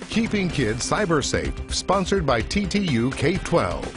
Keeping Kids Cyber Safe, sponsored by TTU K-12.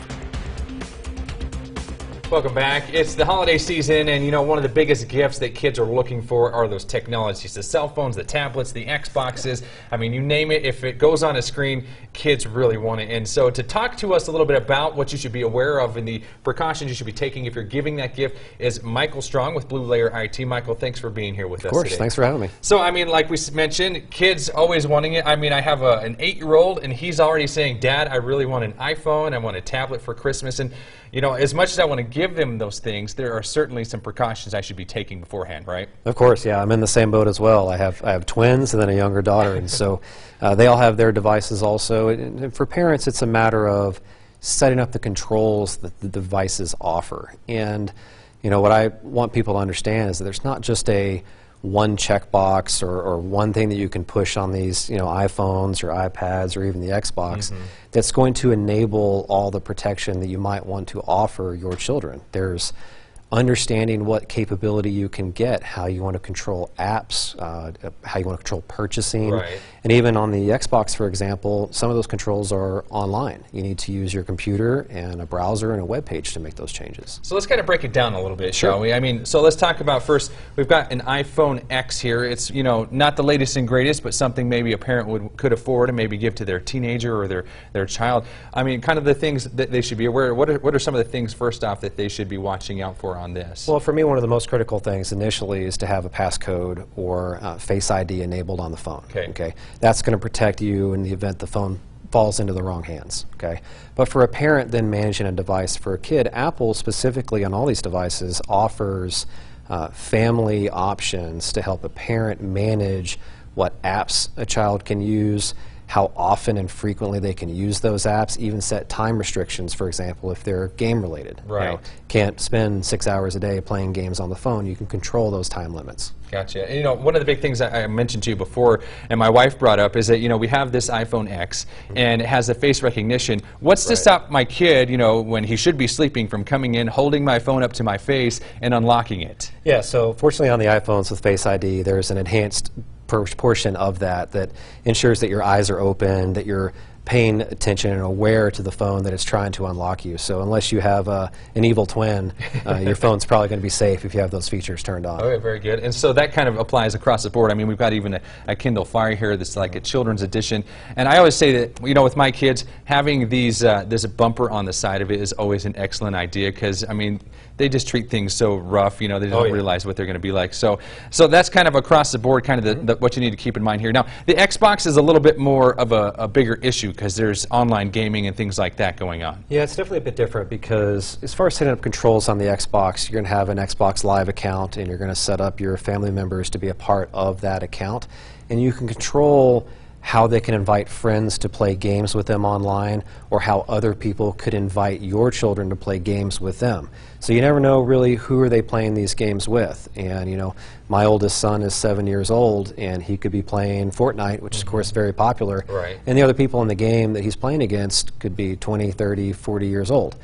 Welcome back. It's the holiday season, and you know, one of the biggest gifts that kids are looking for are those technologies, the cell phones, the tablets, the Xboxes. I mean, you name it, if it goes on a screen, kids really want it. And so to talk to us a little bit about what you should be aware of and the precautions you should be taking if you're giving that gift is Michael Strong with Blue Layer IT. Michael, thanks for being here with us today. Of course, thanks for having me. So, I mean, like we mentioned, kids always wanting it. I mean, I have an 8-year-old, and he's already saying, Dad, I really want an iPhone, I want a tablet for Christmas. And you know, as much as I want to give them those things, there are certainly some precautions I should be taking beforehand, right? Of course, yeah. I'm in the same boat as well. I have twins and then a younger daughter, and so they all have their devices also. And for parents, it's a matter of setting up the controls that the devices offer. And you know, what I want people to understand is that there's not just a one checkbox or one thing that you can push on these, you know, iPhones or iPads or even the Xbox that's going to enable all the protection that you might want to offer your children. There's understanding what capability you can get, how you want to control apps, how you want to control purchasing. Right. And even on the Xbox, for example, some of those controls are online. You need to use your computer and a browser and a web page to make those changes. So let's kind of break it down a little bit, Sure. shall we? I mean, so let's talk about first, we've got an iPhone X here. It's, you know, not the latest and greatest, but something maybe a parent could afford and maybe give to their teenager or their child. I mean, kind of the things that they should be aware of. What are some of the things, first off, that they should be watching out for on this? Well, for me, one of the most critical things initially is to have a passcode or Face ID enabled on the phone. Okay. That's going to protect you in the event the phone falls into the wrong hands. Okay. But for a parent then managing a device for a kid, Apple specifically on all these devices offers family options to help a parent manage what apps a child can use, how often and frequently they can use those apps, even set time restrictions, for example, if they're game related. Right. You know, can't spend 6 hours a day playing games on the phone. You can control those time limits. Gotcha. And, you know, one of the big things I mentioned to you before, and my wife brought up, is that, you know, we have this iPhone X, and it has the face recognition. What's to stop my kid, you know, when he should be sleeping, from coming in, holding my phone up to my face, and unlocking it? Yeah, so fortunately on the iPhones with Face ID, there's an enhanced portion of that ensures that your eyes are open, that you're paying attention and aware to the phone that it's trying to unlock you. So unless you have an evil twin, your phone's probably going to be safe if you have those features turned on. Okay, very good. And so that kind of applies across the board. I mean, we've got even a Kindle Fire here that's like a children's edition. And I always say that, you know, with my kids, having these there's a bumper on the side of it is always an excellent idea, because, I mean, they just treat things so rough, you know, they don't realize what they're going to be like. So that's kind of across the board, kind of what you need to keep in mind here. Now, the Xbox is a little bit more of a bigger issue, because there's online gaming and things like that going on. Yeah, it's definitely a bit different, because as far as setting up controls on the Xbox, you're going to have an Xbox Live account, and you're going to set up your family members to be a part of that account. And you can control how they can invite friends to play games with them online, or how other people could invite your children to play games with them. So you never know really who are they playing these games with. And you know, my oldest son is 7 years old, and he could be playing Fortnite, which is of course very popular. Right. And the other people in the game that he's playing against could be 20, 30, 40 years old.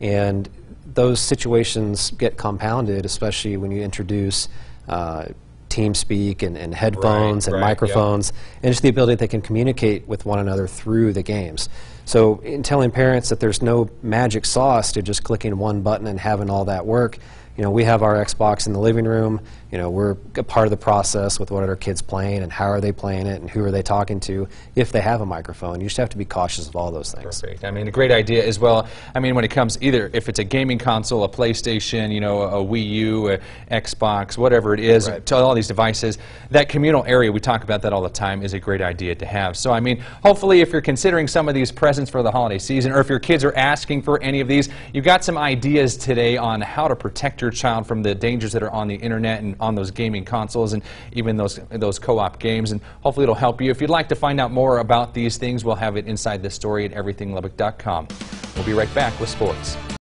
And those situations get compounded, especially when you introduce TeamSpeak and headphones and microphones, and just the ability that they can communicate with one another through the games. So in telling parents that there's no magic sauce to just clicking one button and having all that work, you know, we have our Xbox in the living room. You know, we're a part of the process with what are our kids playing and how are they playing it and who are they talking to if they have a microphone. You just have to be cautious of all those things. Perfect. I mean, a great idea as well. I mean, when it comes either if it's a gaming console, a PlayStation, you know, a Wii U, a Xbox, whatever it is, to all these devices, that communal area, we talk about that all the time, is a great idea to have. So, I mean, hopefully if you're considering some of these presents for the holiday season, or if your kids are asking for any of these, you've got some ideas today on how to protect your child from the dangers that are on the internet and on those gaming consoles and even those co-op games, and hopefully it'll help you. If you'd like to find out more about these things, we'll have it inside this story at everythinglubbock.com. We'll be right back with sports.